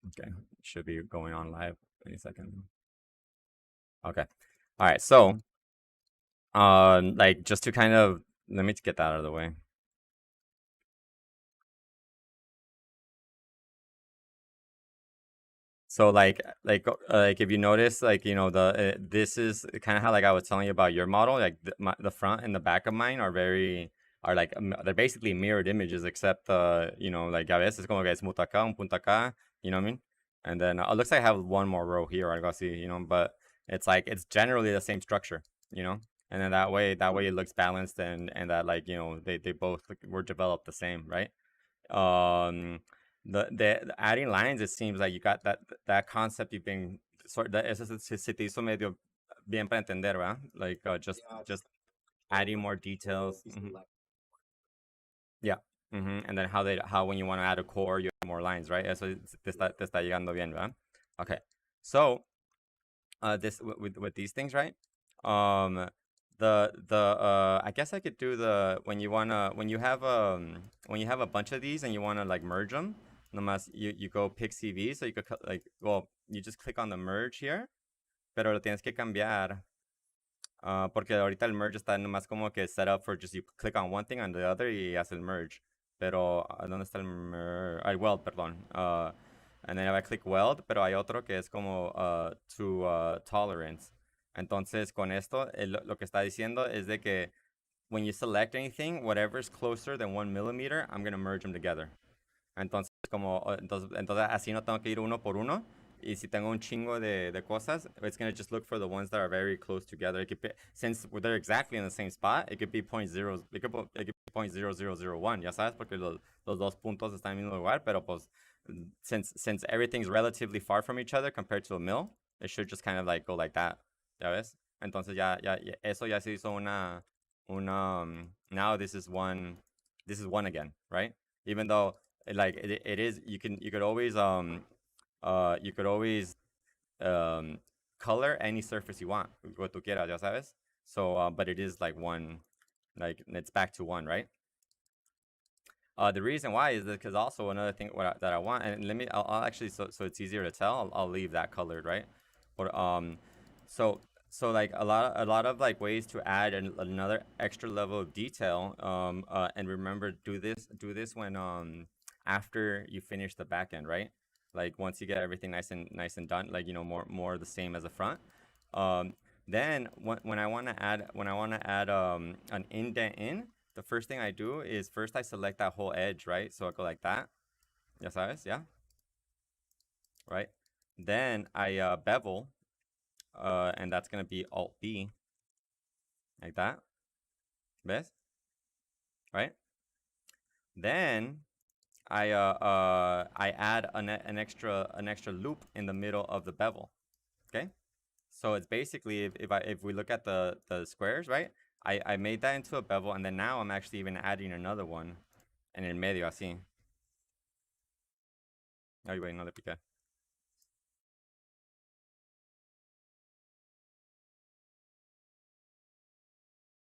Okay, should be going on live any second. Okay, all right. So, like just to kind of let me get that out of the way. So like if you notice, like the this is kind of how like I was telling you about your model. Like the front and the back of mine are like they're basically mirrored images, except like a veces como que es punto acá, un punto acá. You know what I mean? And then it looks like I have one more row here. I got see, but it's like it's generally the same structure. You know, and then that way it looks balanced and that like they both were developed the same, right? um the adding lines, it seems like you got that concept you've been sort that eso se te hizo medio bien para entender, ¿verdad? Like just adding more details. Yeah. And then how when you want to add a core you have more lines, right? Eso te está llegando bien, ¿verdad? Okay. So this with these things, right? um I guess I could do the when you have a bunch of these and you want to like merge them, nomás you go pick CV, so you could like, well, you just click on the merge here, pero lo tienes que cambiar, porque ahorita el merge está nomás como que set up for just you click on one thing on the other y hace el merge. Pero ¿dónde está el merge? Ay, weld, perdón. And then if I click weld, pero hay otro que es como to tolerance. Entonces con esto lo que está diciendo es de que when you select anything, whatever is closer than 1 millimeter, I'm going to merge them together. Entonces, entonces así no tengo que ir uno por uno. Y si tengo un chingo de cosas, it's going to just look for the ones that are very close together. It could be, since they're exactly in the same spot, it could be it could be 0.0001, ya sabes, porque los dos puntos están en el mismo lugar, pero pues, since everything's relatively far from each other compared to a mill, it should just kind of like go like that, ya ves? Entonces eso ya se hizo now this is one again, right? Even though like it is, you could always um color any surface you want, what tú quieras, ya sabes. So but it is like one, like it's back to one, right? The reason why is because also another thing that I want, and I'll actually, so it's easier to tell, I'll leave that colored, right? But so like a lot of like ways to add another extra level of detail. And remember, do this when after you finish the back end, right? Like once you get everything nice and done, like more the same as the front. Um, then when I want to add an indent in, the first thing I do is first I select that whole edge, right? So I go like that. Ya sabes, yeah, right. Then I bevel, and that's gonna be Alt B, like that. ¿Ves? Right. Then I add an extra loop in the middle of the bevel. Okay. So it's basically, if we look at the squares, right? I made that into a bevel, and then now I'm actually even adding another one, and en medio así. Ay, güey, no le piqué.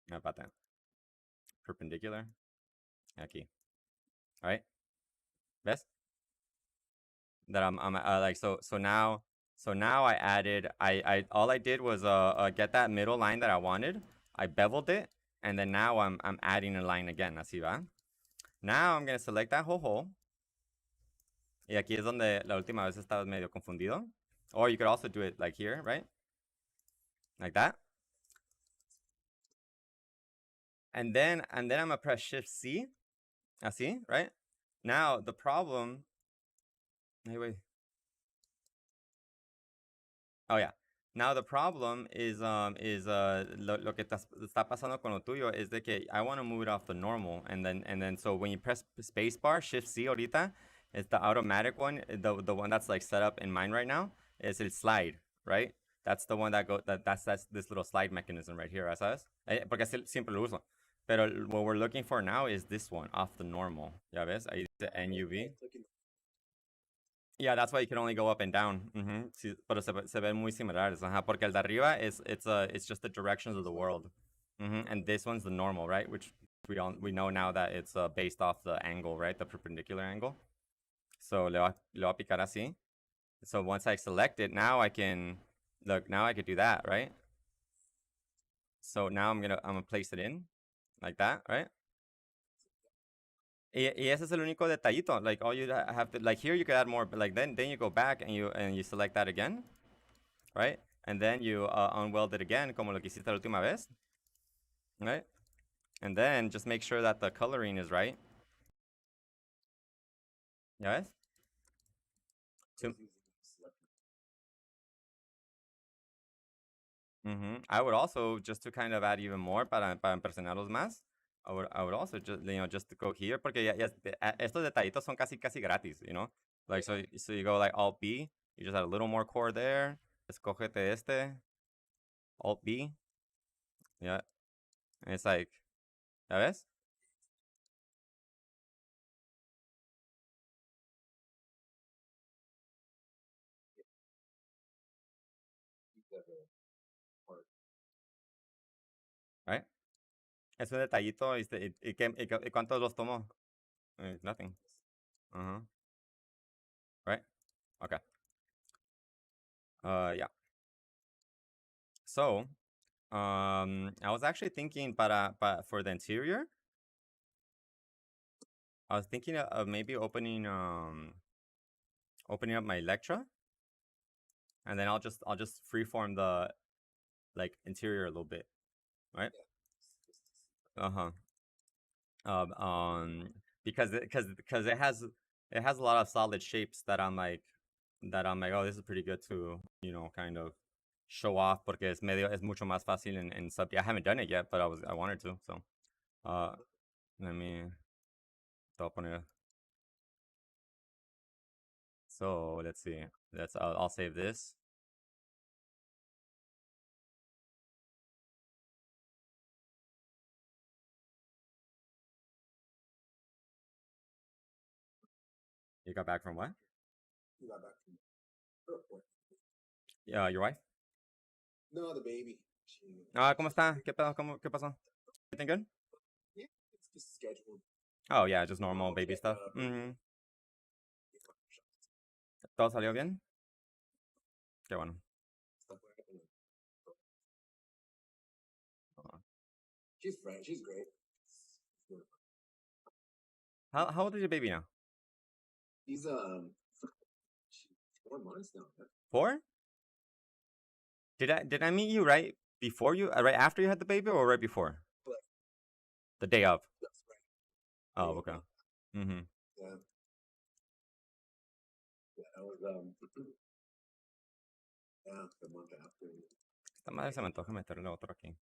No, about that. Perpendicular. Aquí. All right. ¿Ves? That I'm like, so now I added, I all I did was get that middle line that I wanted. I beveled it, and then now I'm adding a line again. Así va. Now I'm gonna select that whole hole. Y aquí es donde la última vez estaba medio confundido. Or you could also do it like here, right? Like that. And then I'm gonna press Shift C. Así, right? Now the problem. Hey, wait. Oh yeah. Now the problem is lo que está pasando con lo tuyo is de que I want to move it off the normal, and then so when you press spacebar Shift C ahorita, it's the automatic one, the one that's like set up in mine right now is el slide, right? That's the one that's this little slide mechanism right here, ¿sabes? Porque siempre lo uso. Pero what we're looking for now is this one off the normal. ¿Ya ves? Ahí dice NUV. Yeah, that's why you can only go up and down. Sí, pero se ven muy similares, ajá, porque el de arriba it's just the directions of the world. And this one's the normal, right? Which we know now that it's based off the angle, right? The perpendicular angle. So le voy a picar así. So once I select it, now I can look. Now I could do that, right? So now I'm gonna place it in like that, right? Y ese es el único detallito. Like all you have to like here you could add more, but like then you go back and you select that again, right? And then you unweld it again, como lo que hiciste la última vez, right? And then just make sure that the coloring is right. Yes. I would also, just to kind of add even more para impresionarlos más, I would also just, just to go here, porque estos detallitos son casi gratis, you know? Like, so you go like Alt B, you just add a little more core there, escógete Alt B, yeah, and it's like, ¿ya ves? Right? Es un detallito, ¿y cuántos los tomó? Nothing. Right? Okay. Yeah. So, I was actually thinking for the interior, I was thinking of maybe opening up my Electra, and then I'll just freeform the like interior a little bit, right? Uh-huh. Because it has a lot of solid shapes that I'm like, oh, this is pretty good to kind of show off porque es mucho más fácil in sub. I haven't done it yet, but I wanted to. So uh let me open it. So let's see. I'll save this. You got back from what? You got back from airport. Yeah, your wife? No, the baby. ¿Cómo está? ¿Qué pedo? ¿Qué pasó? Everything good? Yeah, it's just scheduled. Oh, yeah, just normal baby stuff. ¿Todo salió bien? Qué bueno. She's French. She's great. How old is your baby now? She's 4 months now. 4? Did I meet you right before right after you had the baby, or right before? The day of. That's right. Oh, okay. Yeah. Yeah, that was yeah, the month after. Esta madre se me antoja meterle otro aquí.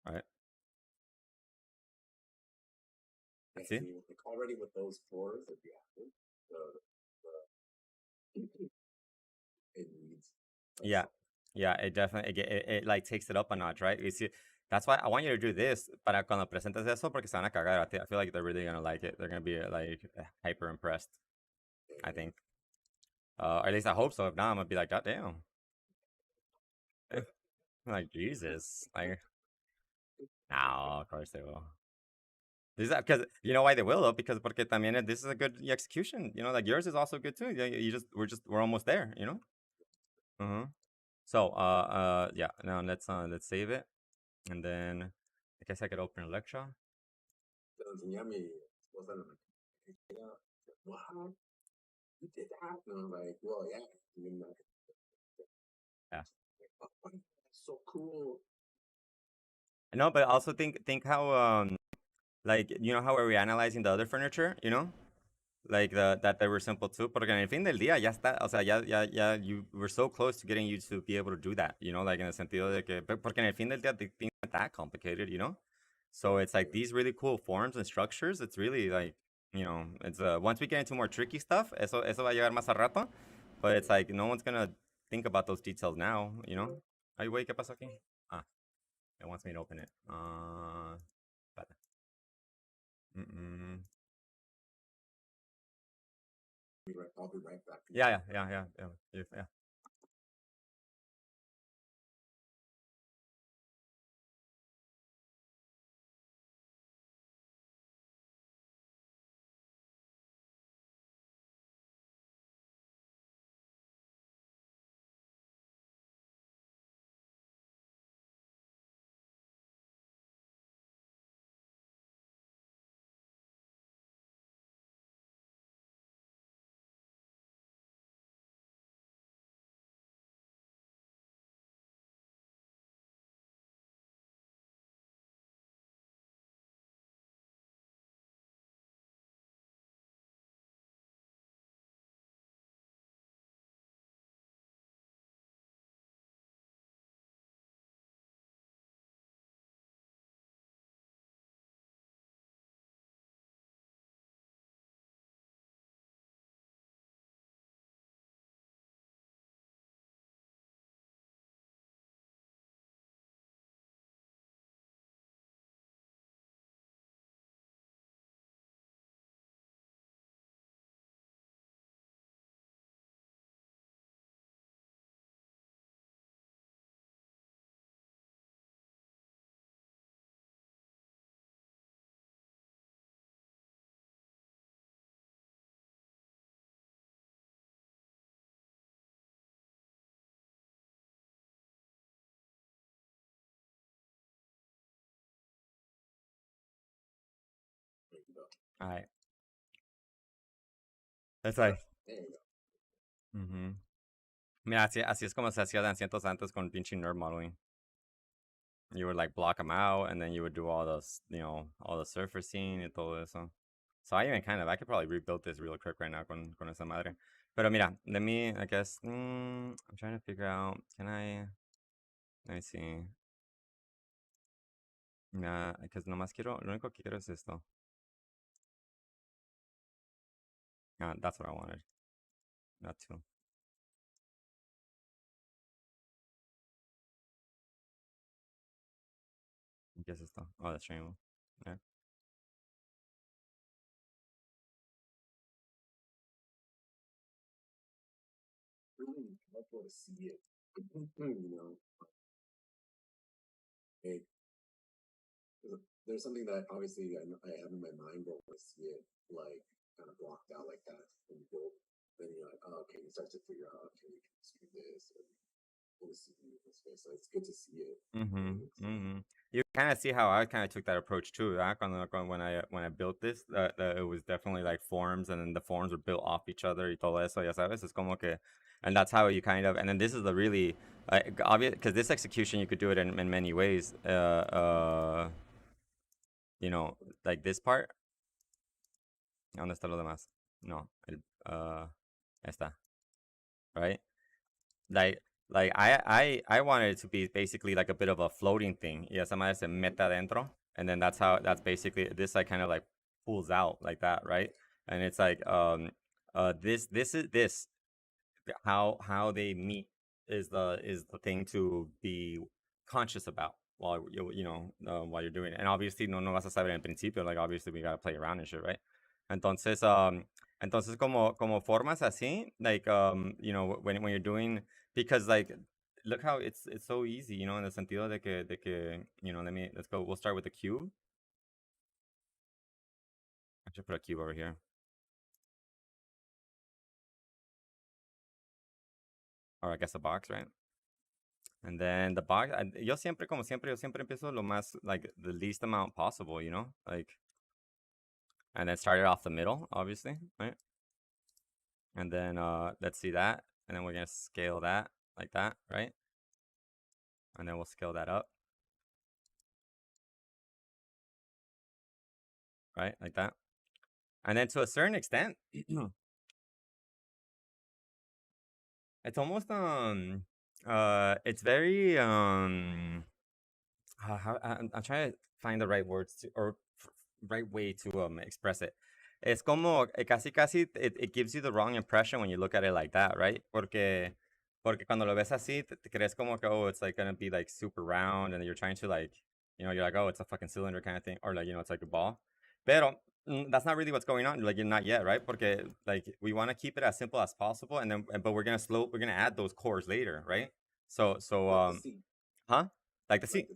Right. Yeah, See? like already with those floors that you have, it needs. Yeah. Yeah, it definitely it like takes it up a notch, right? You see, that's why I want you to do this para cuando presentes eso porque se van a cagar. I feel like they're really gonna like it. They're gonna be like hyper impressed. I think. Or at least I hope so. If not, I'm gonna be like, God damn. Like Jesus. Like, no, of course they will. Because you know why they will though? Because porque también this is a good execution. You know, like yours is also good too. We're almost there. You know. So yeah. Now let's save it, and then I guess I could open Electra. Wow, you did that? And I'm like, well, yeah. Yeah. So cool. No, but also think how like how we're analyzing the other furniture, like that they were simple too. Porque en el fin del día ya está, o sea, ya you were so close to getting you to be able to do that, like in the sentido de que porque en el fin del día things aren't that complicated, So it's like these really cool forms and structures. It's really like it's once we get into more tricky stuff, eso va a llegar más a rato. But it's like no one's gonna think about those details now, Ay, güey, ¿qué pasó aquí? Ah, it wants me to open it. Espérate. I'll be right back. Yeah. Yeah. go. Alright. It's like. There you go. Mhm. Mira, así es como se hacía de cientos antes con pinche nerd modeling. You would like block them out, and then you would do all those, all the surfacing y todo eso. So I could probably rebuild this real quick right now con esa madre. Pero mira, I guess, I'm trying to figure out, let me see. Mira, because nomás lo único que quiero es esto. That's what I wanted. Not two. ¿Qué es esto? Oh, the triangle. Yeah. Really helpful to see it. You know, it, there's something that obviously I have in my mind, but when I see it like kind of blocked out like that, and then you're like, oh, okay, you start to figure out, okay, you can just do this, and see this way. So it's good to see it. You kind of see how I kind of took that approach too. When I built this, it was definitely like forms, and then the forms were built off each other y todo eso, ya sabes. Es como que, and that's how you kind of, and then this is the really obvious, because this execution you could do it in many ways. Like this part. ¿Dónde está lo demás? No, esta, right? Like I wanted it to be basically like a bit of a floating thing. Y esa madre se mete adentro, and then that's basically this like kind of like pulls out like that, right? And it's like this is how they meet is the thing to be conscious about while while you're doing it. And obviously no vas a saber en principio, like obviously we gotta play around and shit, right? Entonces como formas así, like when you're doing, because like look how it's so easy, in the sentido de que let's go, we'll start with the cube. I should put a cube over here. Or I guess a box, right? And then the box, yo siempre empiezo lo más, like, the least amount possible, like, and then start it off the middle, obviously, right? And then, let's see that, and then we're gonna scale that, like that, right? And then we'll scale that up. Right, like that. And then to a certain extent, it's almost, it's very, I'm trying to find the right words or right way to express it. Es como casi it gives you the wrong impression when you look at it like that, right? Porque cuando lo ves así, te crees como que, oh, it's like gonna be like super round, and you're trying to like, you're like, oh, it's a fucking cylinder kind of thing, or like, it's like a ball. Pero that's not really what's going on. Like, you're not yet, right? Porque like we want to keep it as simple as possible, and then but we're gonna add those cores later, right? So huh? Like the C.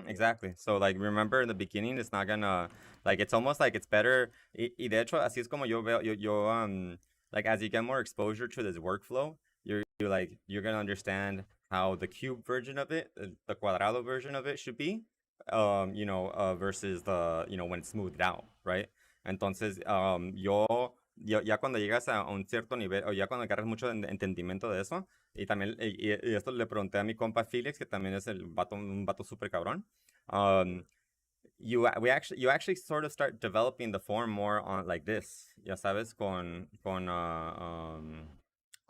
Exactly. So like remember in the beginning, it's not gonna, like, it's almost like it's better. Y de hecho así es como yo veo like as you get more exposure to this workflow, you're gonna understand how the cube version of it, the cuadrado version of it should be, versus the when it's smoothed out, right? Entonces, ya cuando llegas a un cierto nivel, o ya cuando agarras mucho entendimiento de eso, y también, y esto le pregunté a mi compa Felix, que también es un vato súper cabrón. You actually sort of start developing the form more on like this, ya sabes, con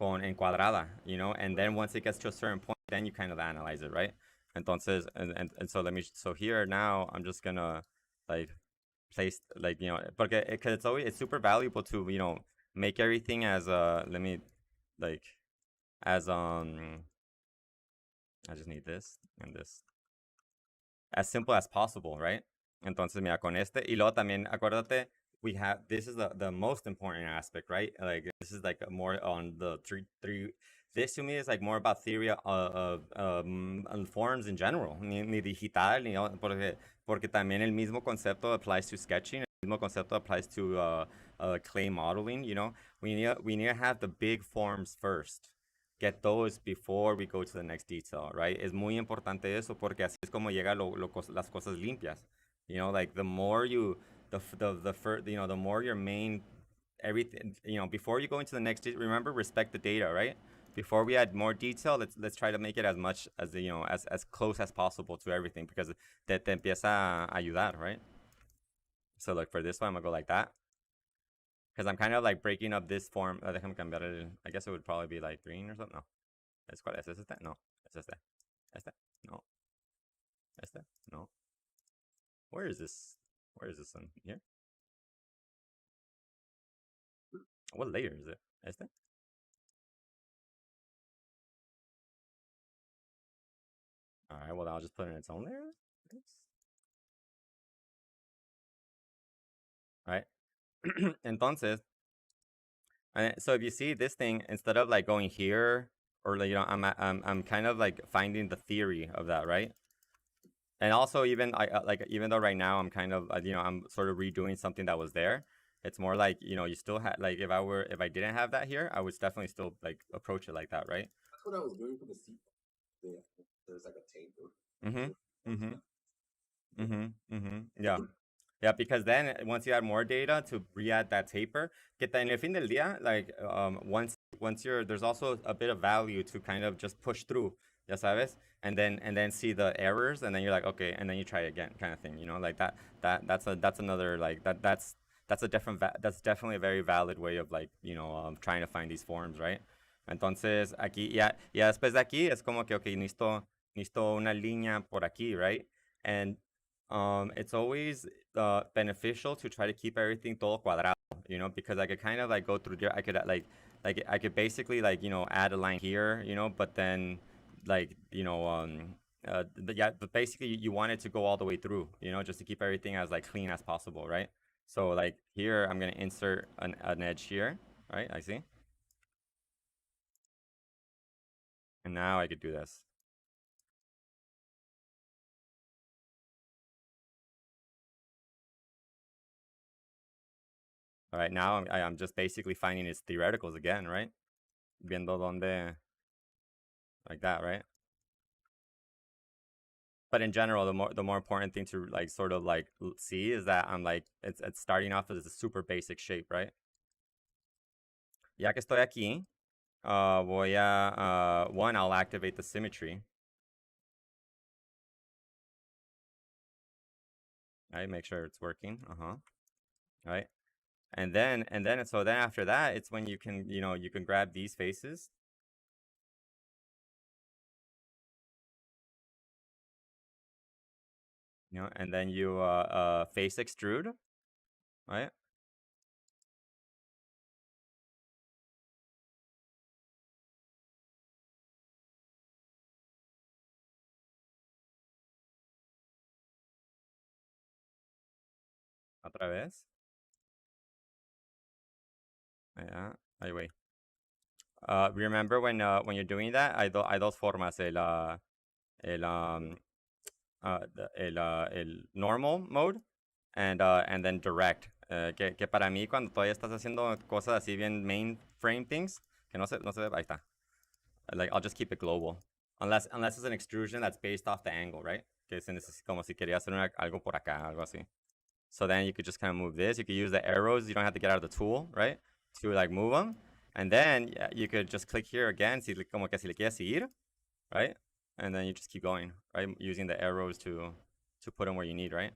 encuadrada, and then once it gets to a certain point, then you kind of analyze it, right? Entonces, and so so here now, I'm just gonna like place, like, because it's super valuable to, make everything as let me, like, as I just need this and this, as simple as possible, right? Entonces, mira, con este, y luego también, acuérdate, this is the most important aspect, right? Like, this is like more on the three, this to me is like more about theory of forms in general, ni digital, porque también el mismo concepto applies to sketching, el mismo concepto applies to clay modeling, we need to have the big forms first. Get those before we go to the next detail, right? Es muy importante eso, porque así es como llega las cosas limpias. Like the more you the more your main everything, before you go into the next, remember, respect the data, right? Before we add more detail, let's try to make it as much as as close as possible to everything, because te empieza a ayudar, right? So like for this one, I'm gonna go like that, because I'm kind of like breaking up this form. Déjame cambiar I guess it would probably be like green or something. No, ¿cuál es este? No, es este. Este? No. Este? No. Where is this? Where is this one? Here? What layer is it? Este? All right, well, I'll just put it in its own layer. All right. Entonces, so if you see this thing, instead of like going here, or like, I'm kind of like finding the theory of that, right? And also, even even though right now I'm kind of I'm sort of redoing something that was there, it's more like, you still have, like, if I didn't have that here, I would definitely still like approach it like that, right? That's what I was doing for the seat. Yeah, there's like a taper. Yeah. Yeah, because then once you add more data to re-add that taper, que en el fin del día, like once you're, there's also a bit of value to kind of just push through, ya sabes, and then see the errors, and then you're like, okay, and then you try again, kind of thing, like that's another, like that's a different that's definitely a very valid way of, like, trying to find these forms, right? Entonces aquí ya después de aquí es como que, okay, necesito una línea por aquí, right? And it's always beneficial to try to keep everything todo cuadrado, because I could kind of like go through there. I could I could basically, like, add a line here, but then, like, but basically you want it to go all the way through, just to keep everything as like clean as possible, right? So like here I'm gonna insert an edge here, right? I see. And now I could do this. All right, now I'm just basically finding its theoreticals again, right? Viendo donde, like that, right? But in general, the more important thing to, like, sort of like see is that I'm like, it's starting off as a super basic shape, right? Ya que estoy aquí, voy a one, I'll activate the symmetry. Right, make sure it's working. Right, and then so then after that, it's when you can you can grab these faces. And then you face extrude, right? Otra vez. Yeah. Ahí voy. Remember when you're doing that, hay dos formas, el normal mode and then direct. Que para mí, cuando todavía estás haciendo cosas así bien mainframe things, que no se ahí está. Like, I'll just keep it global. Unless it's an extrusion that's based off the angle, right? Que es como si quería hacer algo por acá, algo así. So then you could just kind of move this. You could use the arrows. You don't have to get out of the tool, right? To like move them. And then you could just click here again, como que si le quieres seguir, right? And then you just keep going, right? Using the arrows to put them where you need, right?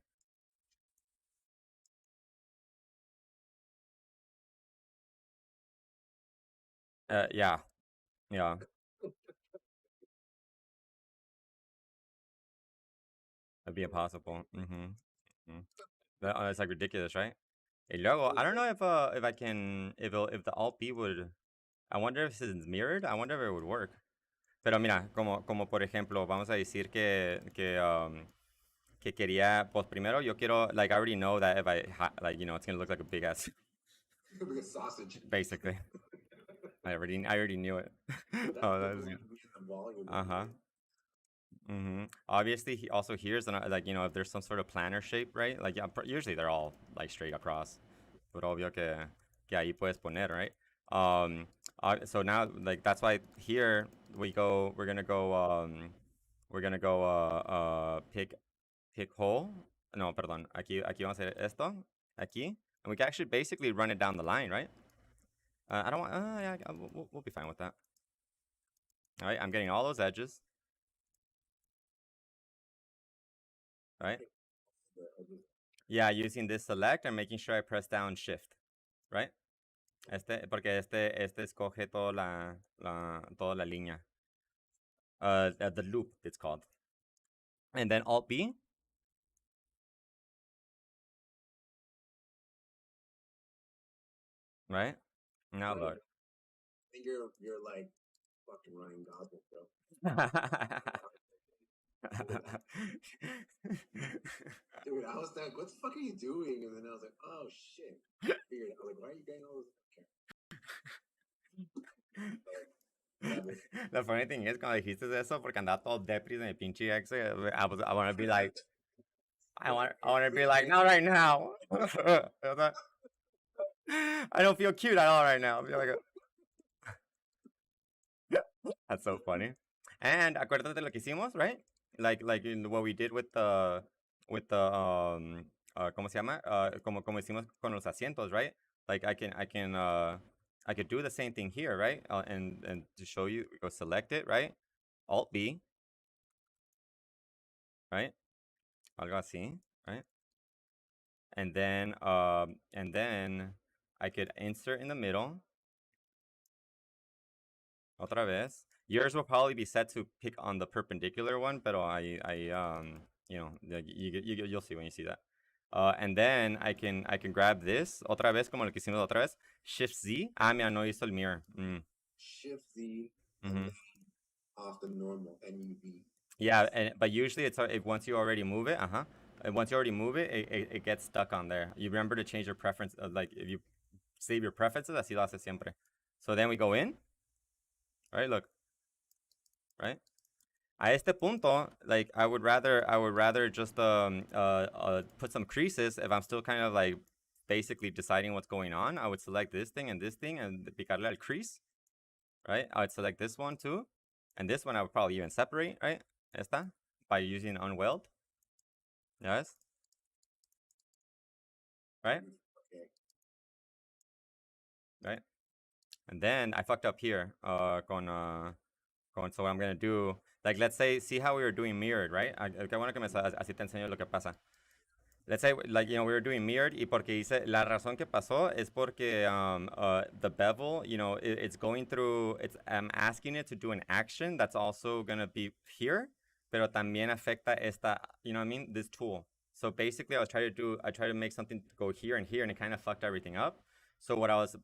Yeah. That'd be impossible. It's like ridiculous, right? Y luego, I don't know if I can, if the Alt B would, I wonder if it's mirrored. I wonder if it would work. Pero mira, como por ejemplo, vamos a decir que quería, pues primero yo quiero, like, I already know that if I, like, it's gonna look like a big ass, Big sausage. basically. I already knew it. Oh, that was good. Obviously, also here's like, if there's some sort of planar shape, right? Like, yeah, usually they're all like straight across. But obvio que ahí puedes poner, right? So now, like, that's why here we're gonna go pick hole. No, perdón. Aquí vamos a hacer esto. aquí, and we can actually basically run it down the line, right? I don't want. Yeah, we'll be fine with that. All right, I'm getting all those edges. Right? Yeah, using this select and making sure I press down shift, right? Porque este escoge toda la línea. The loop, it's called. And then Alt B. Right? Now Right. look. I think you're like fucking Ryan Gosling, bro. Dude, I was like, what the fuck are you doing? And then I was like, oh shit. Figured I was like, why are you getting all this? The funny thing is, cuando dijiste eso, porque andaba todo depris en el pinche ex, I want to be like, I want to be like, not right now. I don't feel cute at all right now. I feel like that's so funny. And acuérdate lo que hicimos, right? Like in what we did with the ¿cómo se llama? Como hicimos con los asientos, right? Like I could do the same thing here, right? And to show you, go select it, right? Alt B, right? Algo así, right? And then I could insert in the middle. Otra vez. Yours will probably be set to pick on the perpendicular one, pero you know, you'll see when you see that. And then I can grab this otra vez como lo que hicimos otra vez. Shift Z. Ah, mira, no hizo el mirror. Shift Z. And off the normal NUV. Yeah, but usually it's if once you already move it, once you already move it, it gets stuck on there. You remember to change your preference. Like if you save your preferences, así lo hace siempre. So then we go in. Right, look. Right. A este punto, like I would rather just put some creases if I'm still kind of like basically deciding what's going on. I would select this thing and picarle al crease, right? I would select this one too, and this one I would probably even separate, right? Esta, by using unweld. Yes. Right. Right. And then I fucked up here. So what I'm gonna do, like, let's say, see how we were doing mirrored, right? Qué bueno que así te enseño lo que pasa. Let's say, like, you know, we were doing mirrored, y porque hice, la razón que pasó es porque the bevel, you know, it's going through, I'm asking it to do an action that's also gonna be here, pero también afecta esta, you know what I mean, this tool. So basically, I tried to make something go here, and it kind of fucked everything up. So what I was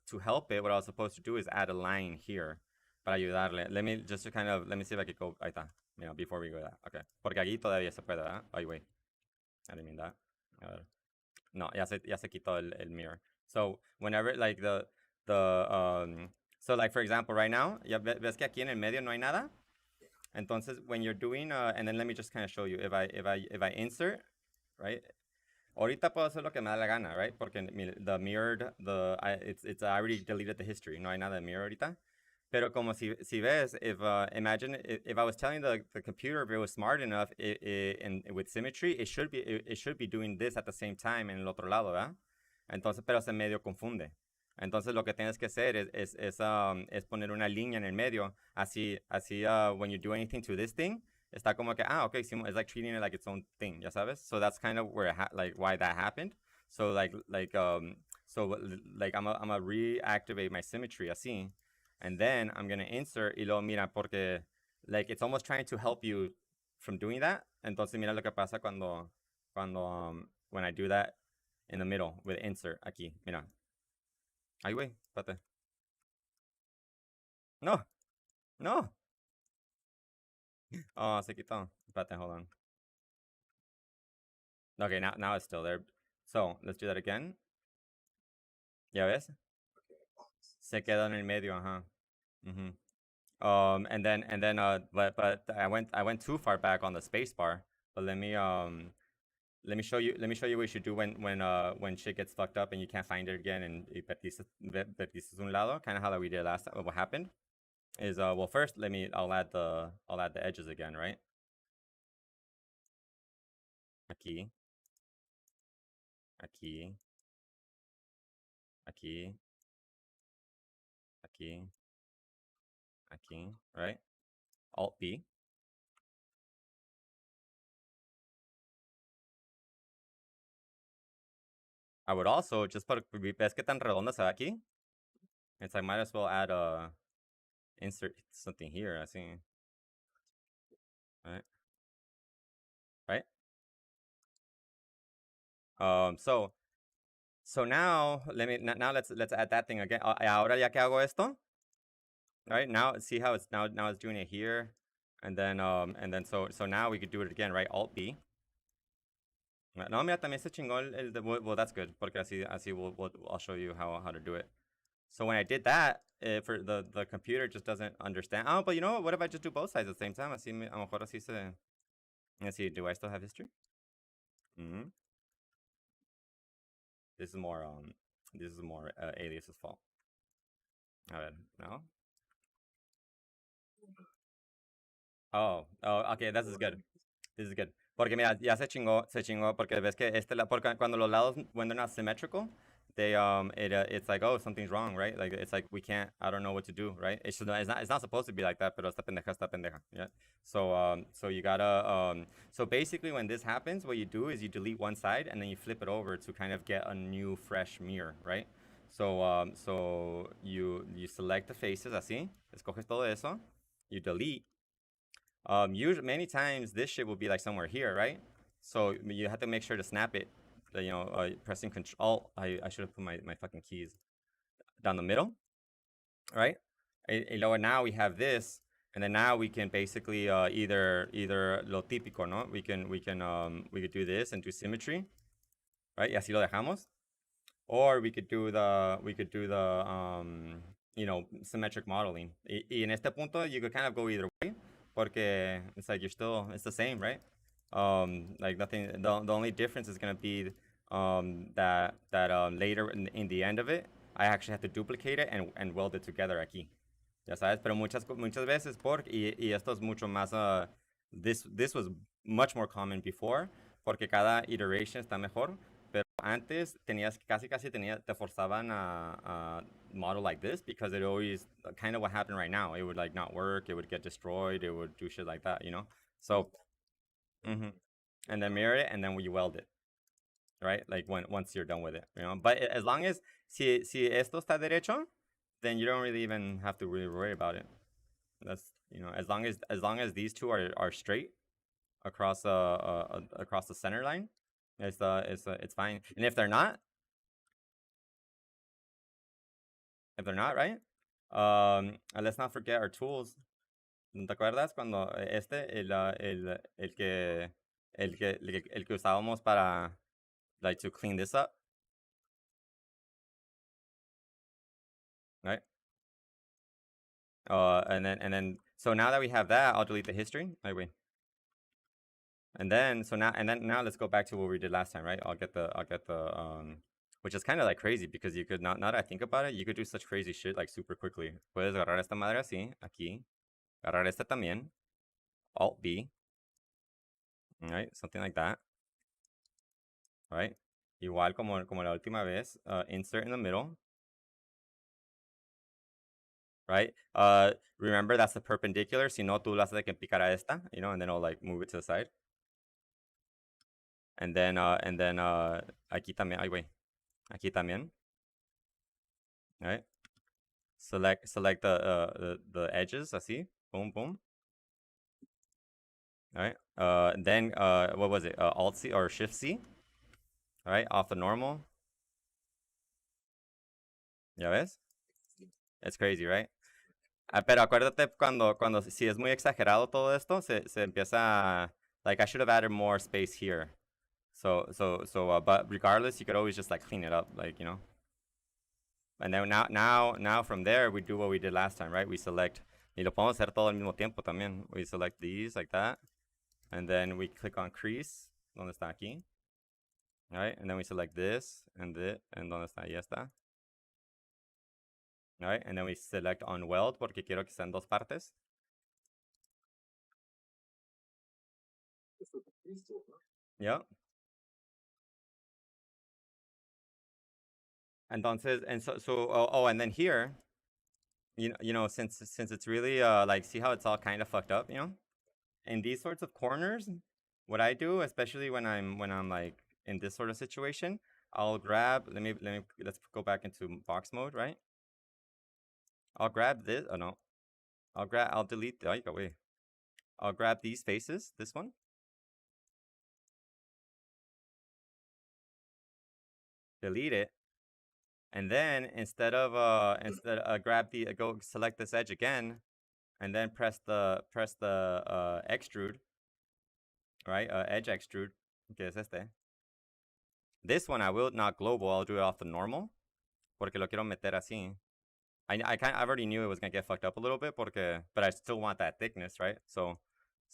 to help it, what I was supposed to do is add a line here para ayudarle. Let me see if I could go, ahí está, you know, before we go that. Okay, porque aquí todavía se puede, ¿verdad? Ay, wait, I didn't mean that. A ver. No, ya se quitó el mirror. So whenever, like, so like, for example, right now, ya ves que aquí en el medio no hay nada. Entonces, when you're doing, and then let me just kind of show you, if I insert, right? Ahorita puedo hacer lo que me da la gana, right? Porque the mirrored, I already deleted the history. No hay nada de mirror ahorita. Pero como si ves, if imagine if I was telling the computer, if it was smart enough, and with symmetry, it should be doing this at the same time en el otro lado, ¿verdad? Entonces, pero se medio confunde. Entonces, lo que tienes que hacer es poner una línea en el medio. Así, when you do anything to this thing, está como que, okay, it's like treating it like its own thing, ya sabes? So that's kind of where like why that happened. So like I'm gonna reactivate my symmetry así, and then I'm gonna insert y luego mira, porque like it's almost trying to help you from doing that. Entonces mira lo que pasa cuando when I do that in the middle with insert aquí, mira. Ay, güey, espérate. No. Oh, se quitó. Espérate, hold on. Okay, now it's still there. So, let's do that again. ¿Ya ves? Se queda en el medio, ajá. And then but I went too far back on the space bar. But let me show you what you should do when shit gets fucked up and you can't find it again and perdiste un lado, kind of how that we did last time. What happened is well, first I'll add the edges again, right? Aquí. aquí, aquí, aquí, aquí, right? Alt B. I would also just put, ves que tan redonda se ve aquí? It's like, might as well add a, insert something here, I think. Right? Right? So now, now let's add that thing again. Ahora ya que hago esto, right? Now, see how it's, now it's doing it here. And then so now we could do it again, right? Alt B. No, mira, también se chingó well, that's good, porque así I'll show you how to do it. So when I did that, for the computer just doesn't understand. Oh, but you know what? What if I just do both sides at the same time? Así, a lo mejor así se... Let's see, do I still have history? Mm-hmm. This is more Alias's fault. A ver, no? Oh, okay, this is good. This is good. Porque mira, ya se chingó, porque ves que porque cuando los lados, when they're not symmetrical, they it's like, oh, something's wrong, right? Like, it's like, I don't know what to do, right? It's not supposed to be like that, pero esta pendeja, yeah. So you gotta so basically when this happens, what you do is you delete one side and then you flip it over to kind of get a new fresh mirror, right? So you select the faces así, escoges todo eso, you delete. Usually, many times this shit will be like somewhere here, right? So you have to make sure to snap it. You know, pressing Control. I should have put my fucking keys down the middle, right? Y luego now we have this, and then now we can basically either lo típico, no? We could do this and do symmetry, right? Y así lo dejamos. Or we could do the you know, symmetric modeling. Y en este punto you could kind of go either way, porque it's like it's the same, right? Like nothing. The only difference is gonna be that later in the end of it, I actually have to duplicate it and weld it together aquí. Ya sabes, pero muchas veces y esto es mucho más this was much more common before, porque cada iteration está mejor, pero antes tenías casi te forzaban a model like this, because it always kind of what happened right now. It would like not work, it would get destroyed, it would do shit like that, you know? So and then mirror it, and then you weld it, right? Like once you're done with it, you know? But as long as si esto está derecho, then you don't really even have to really worry about it. That's, you know, as long as these two are straight across the center line, it's fine. And if they're not, right? Let's not forget our tools. ¿Te acuerdas cuando el que usábamos para, like, to clean this up, right? And then so now that we have that, I'll delete the history. Wait. And then now let's go back to what we did last time, right? I'll get the which is kind of like crazy, because you could now that I think about it, you could do such crazy shit like super quickly. Puedes agarrar esta madre así, aquí, agarrar esta también, Alt B, right? Something like that, right? Igual como la última vez, insert in the middle, right? Remember that's the perpendicular. Si no, tú la haces de que picar a esta, you know, and then I'll like move it to the side. And then aquí también, ay, güey, aquí también, right? Select the edges, así, boom, boom. All right. Then what was it? Alt C or Shift C. All right, off the normal. ¿Ya ves? It's crazy, right? Pero acuérdate cuando si es muy exagerado todo esto, se empieza, like, I should have added more space here. But regardless, you could always just like clean it up, like, you know. And then now from there, we do what we did last time, right? We select, y lo podemos hacer todo al mismo tiempo también. We select these like that, and then we click on crease, donde está aquí. All right, and then we select this and this, and donde está, ya está. All right, and then we select on weld, porque quiero que sean dos partes. Yeah. Entonces, and and then here, since it's really like, see how it's all kind of fucked up, in these sorts of corners, what I do, especially when I'm like in this sort of situation, I'll grab. Let's go back into box mode, right? I'll grab this. Oh no, I'll delete. Oh, you go away. I'll grab these faces. This one. Delete it. And then instead grab the go select this edge again, and then press the extrude, right? Edge extrude. Okay, es este. This one I will not global. I'll do it off the normal, porque lo quiero meter así. I already knew it was gonna get fucked up a little bit, but I still want that thickness, right? So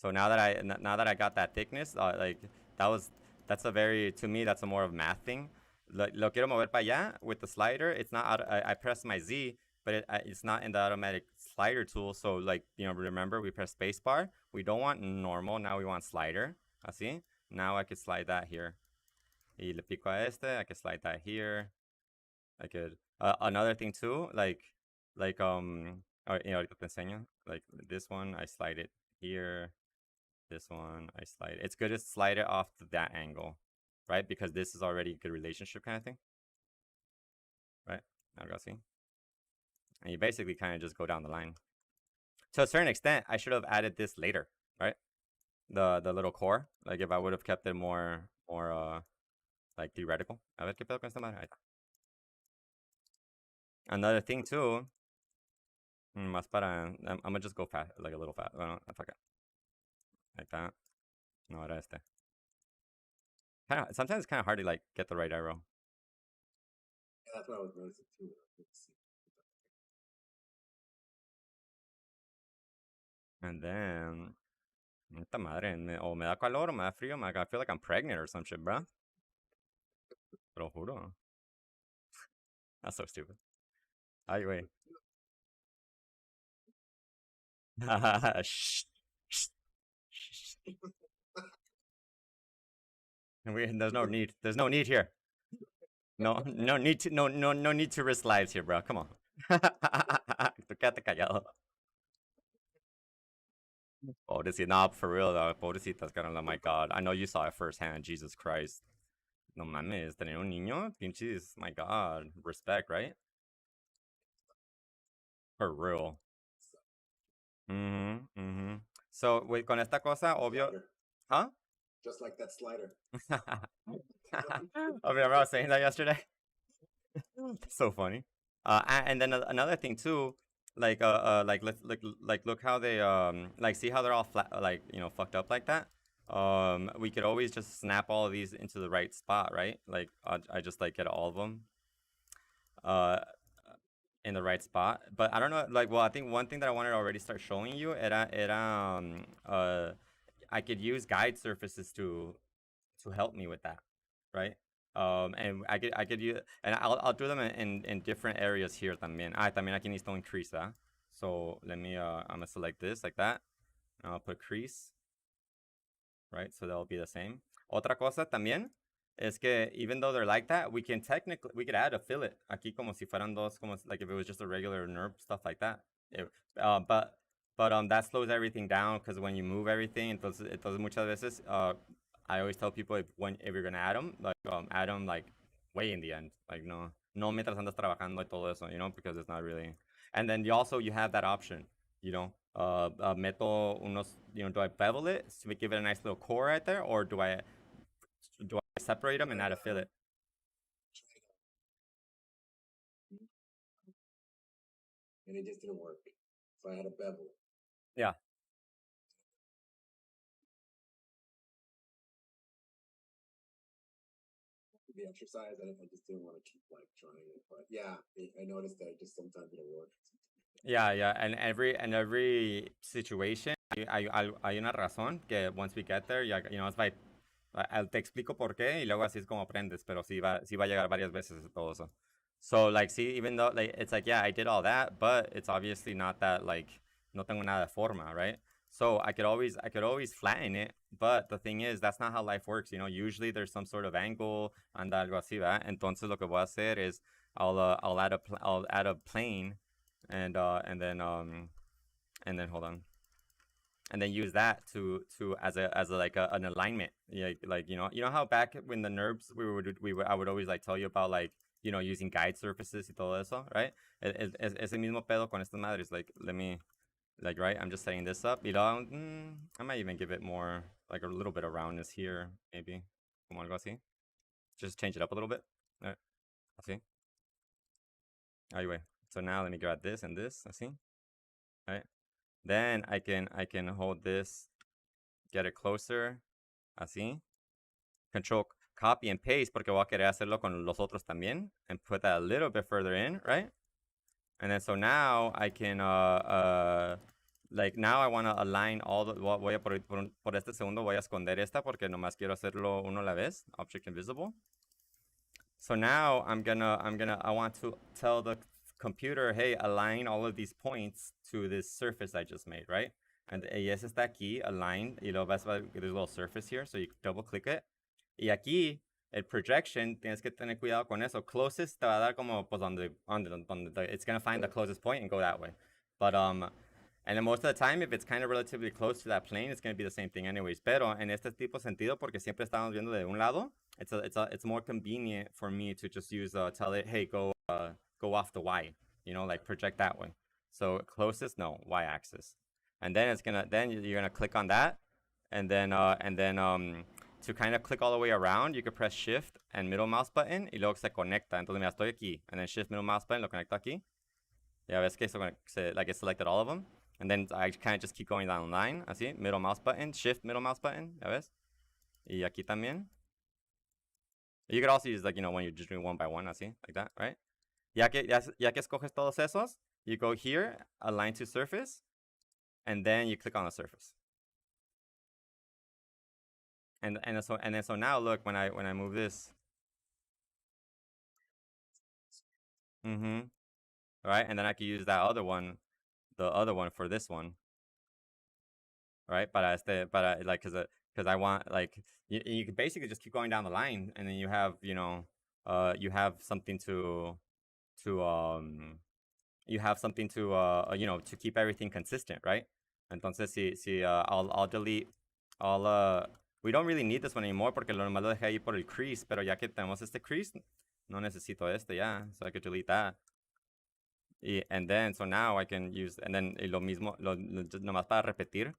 now that I got that thickness, like that's to me that's a more of math thing. Lo quiero mover para allá with the slider. It's not I press my Z, but it's not in the automatic slider tool. So like, remember we press spacebar. We don't want normal. Now we want slider. Así. Now I could slide that here. Y le pico a este. I could slide that here. I could. Another thing too, ahorita te enseño. Like this one, I slide it here. This one, I slide it. It's good to slide it off to that angle, right? Because this is already a good relationship kind of thing, right? Algo así. And you basically kind of just go down the line. To a certain extent, I should have added this later, right? The little core. Like if I would have kept it more like theoretical. A ver qué pedo con esta madre. Ahí está. Another thing too. Más para. I'm gonna just go fast, like a little fast. Oh, no, fuck it. Like that. No, ahora este. Sometimes it's kind of hard to like get the right arrow. Yeah, that's what I was noticing too. And then, esta madre, me da calor o me da frío. I feel like I'm pregnant or some shit, bro. Te lo juro. That's so stupid. Ay, güey. Shh. There's no need. There's no need here. No need to risk lives here, bro. Come on. Tú quédate callado. Pobrecita, no, for real though. Pobrecita's gonna, oh my god. I know you saw it firsthand. Jesus Christ. No mames, tener un niño, pinches, my god. Respect, right? For real. So, wait, con esta cosa, obvio. Slider. Huh? Just like that slider. I remember I was saying that yesterday. So funny. And then another thing too, like let's look how they like, see how they're all flat, like, fucked up like that. We could always just snap all of these into the right spot, right? Like I just like get all of them in the right spot. But I don't know, like, well, I think one thing that I wanted to already start showing you I could use guide surfaces to help me with that, right? And I could use, and I'll do them in different areas here también. También aquí necesito increase that. So let me I'm gonna select this like that. And I'll put crease, right? So they'll be the same. Otra cosa también es que even though they're like that, we could add a fillet aquí como si fueran dos, como like if it was just a regular NURB, stuff like that. But that slows everything down, because when you move everything, entonces muchas veces I always tell people if you're gonna add them like way in the end, like no mientras andas trabajando y todo eso, because it's not really. And then you have that option, meto unos, do I bevel it so we give it a nice little core right there, or do I separate them and add a fillet? And it just didn't work, so I had a bevel. Yeah. The exercise, I just didn't want to keep like trying it, but yeah, I noticed that it just sometimes it'll work. Yeah, and every situation hay una razón que once we get there, it's like, te explico por qué y luego así es como aprendes, pero sí va a llegar varias veces todo eso. So like, see, even though like it's like, yeah, I did all that, but it's obviously not that, like, no tengo nada de forma, right? So I could always flatten it, but the thing is, that's not how life works. Usually there's some sort of angle and algo así, ¿verdad? Entonces lo que voy a hacer es I'll add a plane, and then hold on, and then use that to as a like an alignment. Like you know how back when the NURBS I would always like tell you about like using guide surfaces y todo eso, right? Ese mismo pedo con estas madres. Like let me like right. I'm just setting this up. I might even give it more like a little bit of roundness here, maybe. Como algo así. Just change it up a little bit. All right. Así. Anyway, so now let me grab this and this. Así. All right. Then I can hold this, get it closer, así. Control copy and paste porque voy a querer hacerlo con los otros también, and put that a little bit further in, right? And then so now I can like now I want to align all the voy a por este segundo voy a esconder esta porque nomás quiero hacerlo uno a la vez, object invisible. So now I want to tell the computer, hey, align all of these points to this surface I just made, right? And ese está aquí, aligned, y luego ves there's a little surface here, so you double click it. Y aquí, el projection, tienes que tener cuidado con eso. Closest te va a dar como, pues, it's going to find the closest point and go that way. But, and then most of the time, if it's kind of relatively close to that plane, it's going to be the same thing anyways. Pero en este tipo de sentido, porque siempre estamos viendo de un lado, it's more convenient for me to just use, tell it, hey, go off the Y, like project that way. So closest, no, Y axis. And then you're gonna click on that, and then to kind of click all the way around, you can press Shift and middle mouse button, y luego se conecta. Entonces mira, estoy aquí, and then Shift middle mouse button, lo conecto aquí. Ya ves que like it selected all of them, and then I kind of just keep going down the line, así, middle mouse button, Shift middle mouse button, ya ves. Y aquí también. You could also use like when you're just doing one by one, así, like that, right? Ya que escoges todos esos, you go here, align to surface, and then you click on the surface. And so now look, when I move this, right, and then I can use that other one, the other one for this one, right? Para like because I want like you can basically just keep going down the line, and then you have you have something to keep everything consistent, right? Entonces si I'll delete we don't really need this one anymore porque lo normal lo dejé ahí por el crease, pero ya que tenemos este crease, no necesito este ya, so I could delete that. And then so now I can use, and then lo mismo nomás para repetir,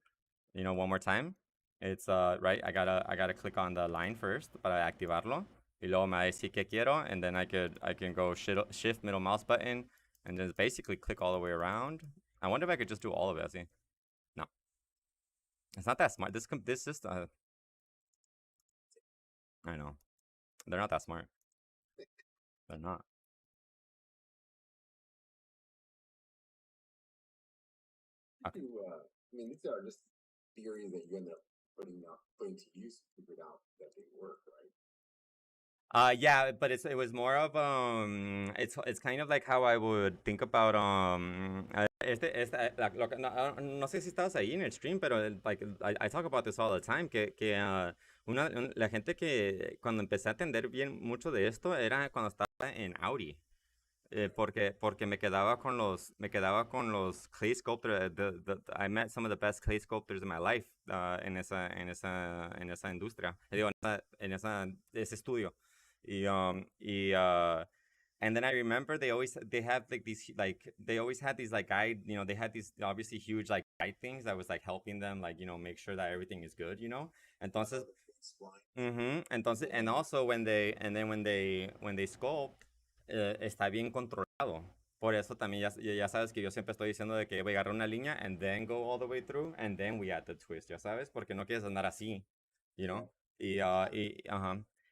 one more time. It's right, I gotta click on the line first para activarlo. Y luego me dice que quiero, and then I can go shift middle mouse button and just basically click all the way around. I wonder if I could just do all of it. See? No, it's not that smart. This just I know they're not that smart. They're not. I mean, these are just theories that you end up putting to use, figured out that they work, right? Yeah, but it was more of it's kind of like how I would think about no sé si estabas ahí en el stream, pero like I talk about this all the time que la gente que cuando empecé a entender bien mucho de esto era cuando estaba en Audi. Porque me quedaba con los clay sculptors. I met some of the best clay sculptors in my life en esa industria. Digo, en ese estudio. And then I remember they always had these like guide, they had these obviously huge like guide things that was like helping them like make sure that everything is good, Entonces, entonces, and also when they sculpt, está bien controlado. Por eso también ya sabes que yo siempre estoy diciendo de que voy a agarrar una línea and then go all the way through and then we add the twist, ya sabes, porque no quieres andar así,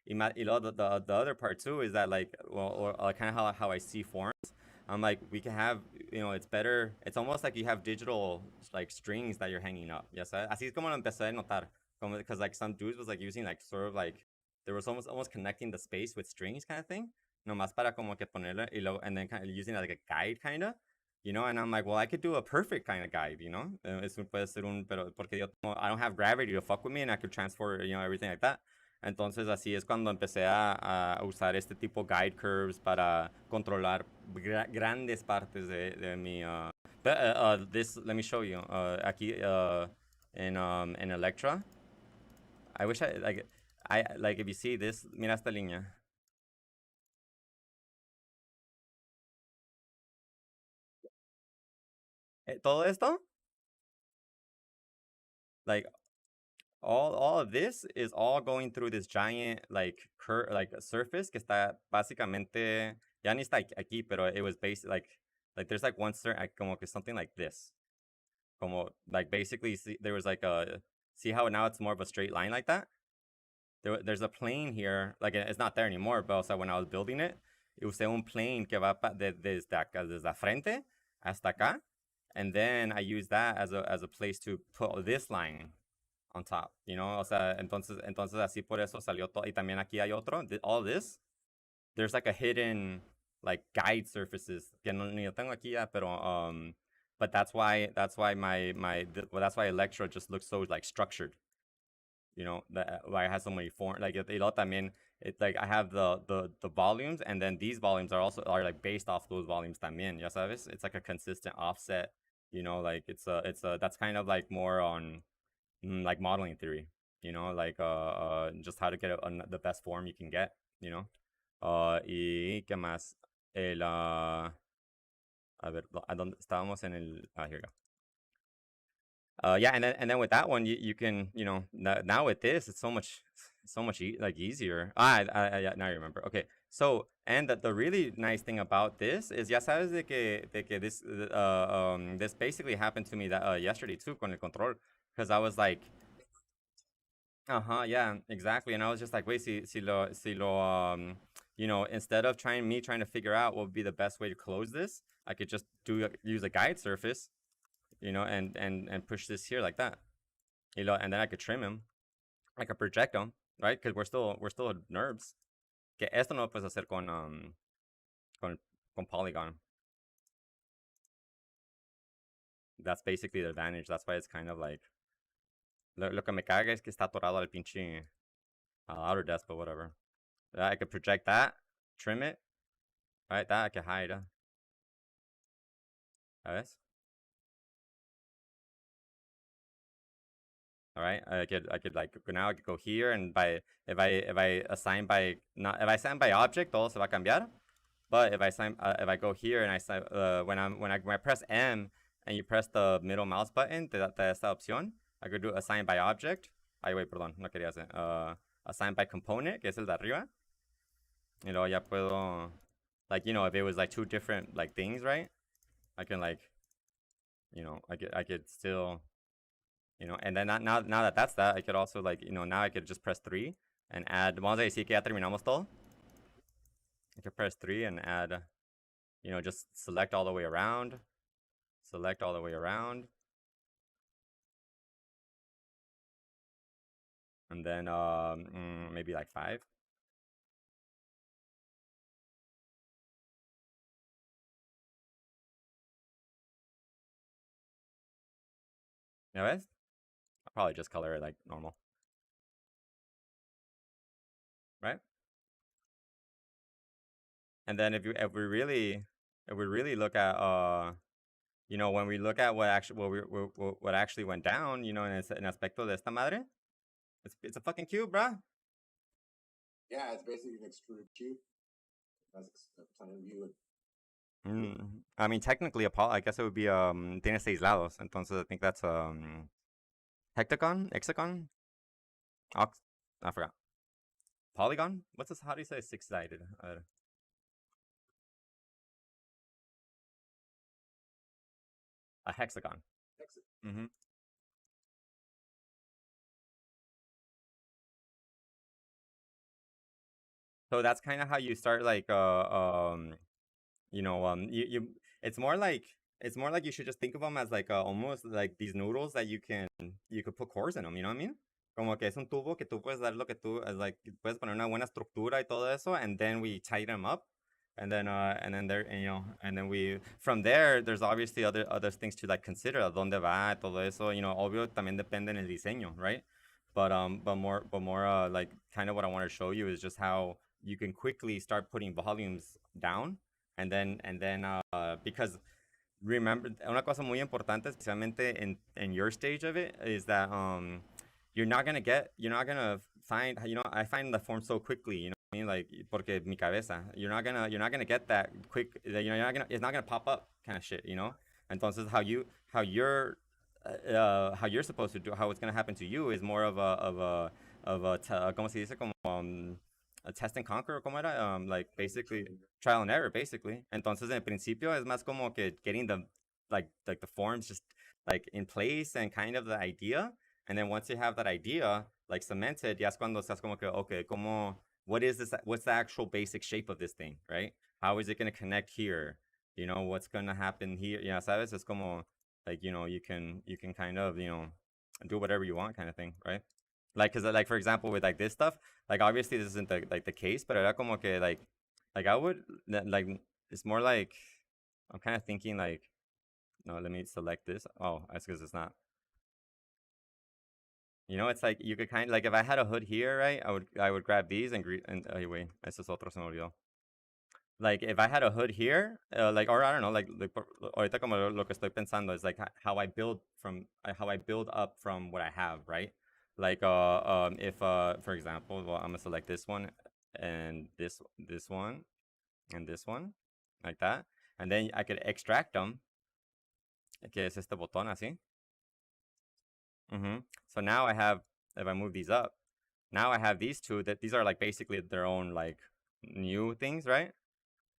Y luego the other part too is that like, well, or kind of how I see forms. I'm like, we can have, it's better. It's almost like you have digital like strings that you're hanging up. Ya sabes, así es como lo empecé a notar, because like some dudes was like using like sort of like there was almost connecting the space with strings kind of thing. Nomás para como que ponerle, and then kind of using it like a guide kind of, and I'm like, well, I could do a perfect kind of guide, Eso puede ser pero porque I don't have gravity to fuck with me, and I could transfer, everything like that. Entonces así es cuando empecé a usar este tipo guide curves para controlar grandes partes de mi... this, let me show you. Aquí in Electra, I wish I like if you see this, mira esta línea. Todo esto, like all of this is all going through this giant like surface que está básicamente ya ni está aquí, pero it was based like there's like one certain como que something like this, como like basically there was like a see how now it's more of a straight line like that. There's a plane here, like it's not there anymore, but also when I was building it, usé un plane que va desde acá, desde la frente hasta acá, and then I used that as a place to put this line on top, you know, o sea, entonces así por eso salió todo, y también aquí hay otro, all this, there's like a hidden, like guide surfaces, que no, ni lo tengo aquí ya, pero, but that's why that's why Electro just looks so like structured, you know, that why it has so many form, like, y luego también, it's like I have the volumes, and then these volumes are like based off those volumes también, ya sabes, it's like a consistent offset, you know, like it's a that's kind of like more on like modeling theory, you know, like just how to get the best form you can get, you know. Y qué más, a ver, ¿a dónde estábamos en el? Here we go. Yeah, and then with that one, you can, you know, now with this, it's so much like easier. Yeah, now I remember. Okay, so and the really nice thing about this is, ya sabes de que this this basically happened to me that yesterday too con el control, because I was like, yeah, exactly. And I was just like, wait, si lo, you know, instead of trying to figure out what would be the best way to close this, I could just use a guide surface, you know, and push this here like that, you know, and then I could trim him, I could project him, right? Because we're still NURBS. Que esto no lo puedes hacer con Polygon. That's basically the advantage. That's why it's kind of like, lo que me caga es que está atorado al pinche Autodesk, but whatever. I could project that, trim it, right? That I could hide. ¿Sabes? All right, I could like now I could go here, and if I assign by object, todo se va a cambiar. But if I go here and I assign when I press M and you press the middle mouse button, te da esta opción. I could do assign by object. Ay, wait, perdón, no quería hacer. Assign by component, que es el de arriba. Y luego ya puedo, like, you know, if it was like two different like things, right? I can like, you know, I could still, you know, and then now that that's that, I could also like, you know, now I could just press 3 and add. Vamos a decir que ya terminamos todo. I could press 3 and add, you know, just select all the way around. Select all the way around. And then maybe like 5. ¿Ya ves? I'll probably just color it like normal. Right? And then if we really look at you know, when we look at what actually went down, you know, en aspecto de esta madre, it's a fucking cube, bruh. Yeah, it's basically an extruded cube. That's a plan view. I mean, technically, I guess it would be tiene 6 lados, entonces I think that's hexagon. I forgot. Polygon? What's this? How do you say 6-sided? A hexagon. Mm-hmm. So that's kind of how you start, like, you know, you it's more like you should just think of them as like almost like these noodles that you could put cores in them, you know what I mean? Como que es un tubo que tú puedes dar lo que tú, as like, puedes poner una buena estructura y todo eso, and then we tighten them up. And then there, you know, and then we, from there, there's obviously other things to like consider, dónde va, todo eso, you know, obvio también depende en el diseño, right? but more like kind of what I want to show you is just how you can quickly start putting volumes down, and then because remember una cosa muy importante, especialmente in your stage of it, is that you're not gonna find, I find the form so quickly, what I mean, like porque mi cabeza, you're not gonna get that quick, it's not gonna pop up kind of shit, Entonces how you're supposed to do, how it's gonna happen to you is more of a ¿cómo se dice? Como a test and conquer, ¿cómo era? Like basically trial and error, basically. Entonces en el principio es más como que getting the like the forms just like in place and kind of the idea, and then once you have that idea like cemented, ya es cuando estás como que okay, como what is this? What's the actual basic shape of this thing, right? How is it gonna connect here? What's gonna happen here? Sabes? Es como like you can kind of do whatever you want kind of thing, right? Like, because like for example with like this stuff, like obviously this isn't the case, but era como que like I would like it's more like I'm kind of thinking like, no, let me select this. Oh, that's because it's not. It's like you could kind of like if I had a hood here, right? I would grab these and wait, eso es otro se me olvidó. Like if I had a hood here, like, or I don't know, like ahorita como lo que estoy pensando is like how I build up from what I have, right? Like if for example, well, I'm gonna select this one and this one and this one, like that, and then I could extract them. Que es este botón así. So now I have, if I move these up, now I have these two that these are like basically their own like new things, right?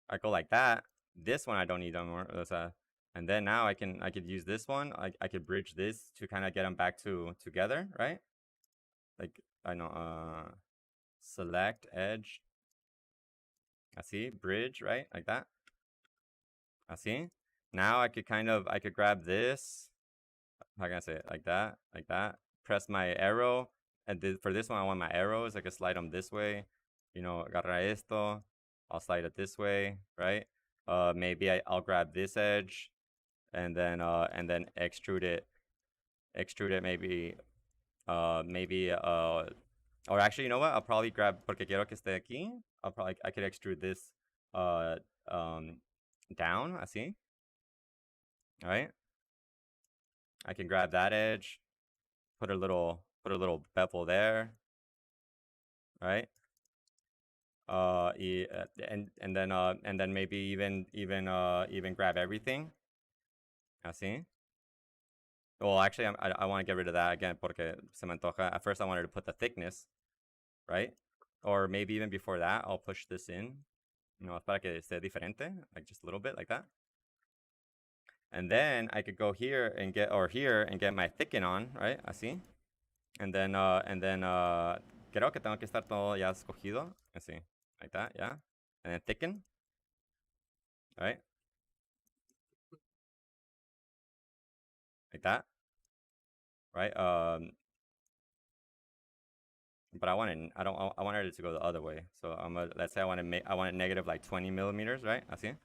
I go like that. This one I don't need anymore. And then now I could use this one. I could bridge this to kind of get them back together, right? Like I know select edge. I see bridge, right? Like that. I see. Now I could grab this. How can I say it? Like that, like that. Press my arrow, and for this one I want my arrows. I can slide them this way. Agarra esto. I'll slide it this way, right? Maybe I'll grab this edge, and then extrude it. Maybe, or actually, you know what? I'll probably grab porque quiero que esté aquí. I could extrude this, down. Así, all right? I can grab that edge, put a little bevel there, right? And then maybe even grab everything. Así. Well, actually, I want to get rid of that again porque se me antoja. At first, I wanted to put the thickness, right? Or maybe even before that, I'll push this in. Para que esté diferente, like just a little bit like that. And then I could go here and get my thicken on, right? Así. And then creo que tengo que estar todo ya escogido. Así. Like that, yeah. And then thicken. Right? Like that. Right? But I wanted it to go the other way. So let's say I want it negative like 20 millimeters, right? Así.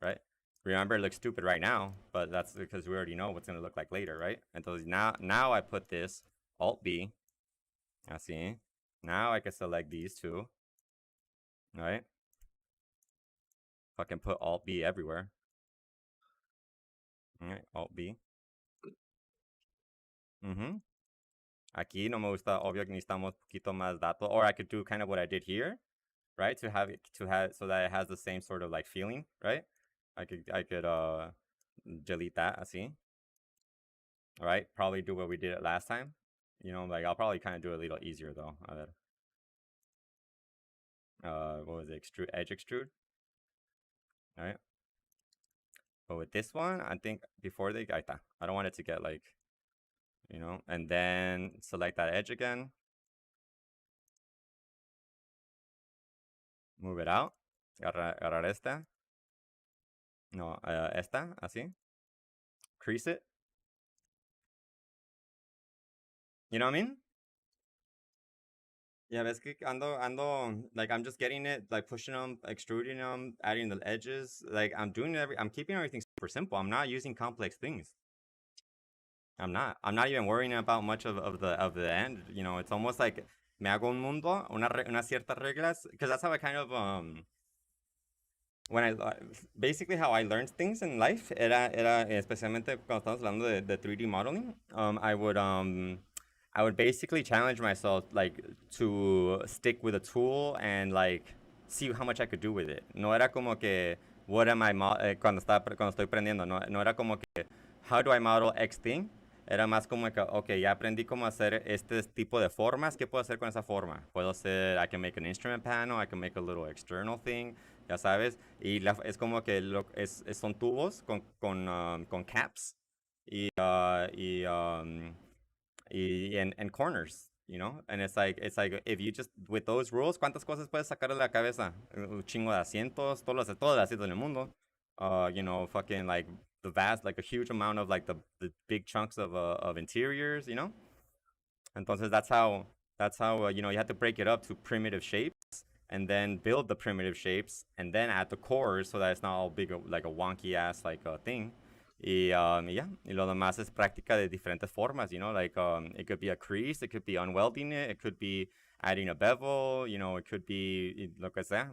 Right? Remember, it looks stupid right now, but that's because we already know what's gonna look like later, right? And so now I put this Alt B. Así. Now I can select these two. Right? Fucking put Alt B everywhere. Alright, Alt B. Aquí no me gusta, obvio que necesitamos poquito más datos. Or I could do kind of what I did here, right? To have so that it has the same sort of like feeling, right? I could delete that así. All right, probably do what we did it last time. Like I'll probably kind of do it a little easier though. What was it? Edge extrude. All right. But with this one, I think before I don't want it to get like, and then select that edge again. Move it out. Agarrar esta. No, esta, así. Crease it. You know what I mean? Yeah, ves que ando, like I'm just getting it, like pushing them, extruding them, adding the edges. Like I'm keeping everything super simple. I'm not using complex things. I'm not even worrying about much of the end. You know, it's almost like me hago un mundo, unas ciertas reglas, because that's how I kind of when basically how I learned things in life era especialmente cuando estamos hablando de 3D modeling. I would basically challenge myself like to stick with a tool and like see how much I could do with it. No era como que what am I cuando estoy aprendiendo, no era como que how do I model X thing. Era más como que, ok, ya aprendí cómo hacer este tipo de formas. ¿Qué puedo hacer con esa forma? Puedo hacer, I can make an instrument panel, I can make a little external thing, ya sabes. Y es como que son tubos con caps y, and corners, you know? And it's like, if you just, with those rules, ¿cuántas cosas puedes sacar de la cabeza? Un chingo de asientos, todos los asientos en el mundo. You know, fucking like the vast, like a huge amount of like the big chunks of interiors, you know? Entonces that's how you know, you have to break it up to primitive shapes and then build the primitive shapes and then add the cores so that it's not all big like a wonky ass like thing. Y yeah, y lo demás es práctica de diferentes formas, you know, like it could be a crease, it could be unwelding it could be adding a bevel, you know, it could be lo que sea.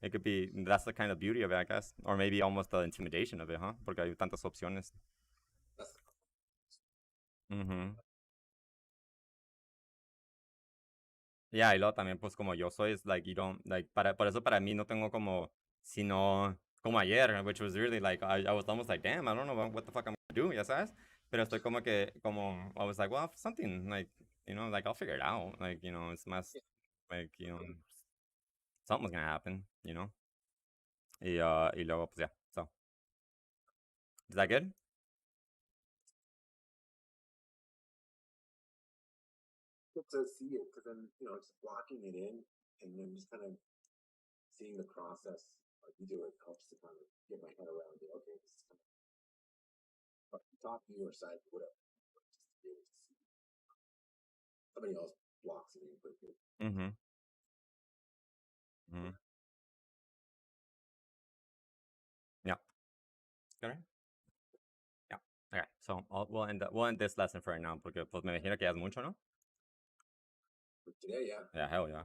It could be, that's the kind of beauty of it, I guess. Or maybe almost the intimidation of it, huh? Porque hay tantas opciones. Mhm. Yeah, y luego también, pues, como yo soy, es like, you don't, like, por eso para mí no tengo como, sino, como ayer, which was really, like, I was almost like, damn, I don't know what the fuck I'm gonna do, ya sabes? Pero estoy como que, I was like, well, something, like, you know, like, I'll figure it out, like, you know, it's más, like, you know, something's gonna happen, you know? Y luego, pues, yeah, so, is that good? Good to see it because then just blocking it in and then just kind of seeing the process like you do it helps to kind of get my head around it. Okay, this is kind of top view or side view, whatever. Just to be able to see somebody else blocks it in quickly. Mm-hmm. Mm-hmm. Yeah. Okay. Yeah. Okay. So we'll end this lesson for right now porque pues me imagino que ya es mucho, ¿no? For today, yeah. Yeah, hell yeah.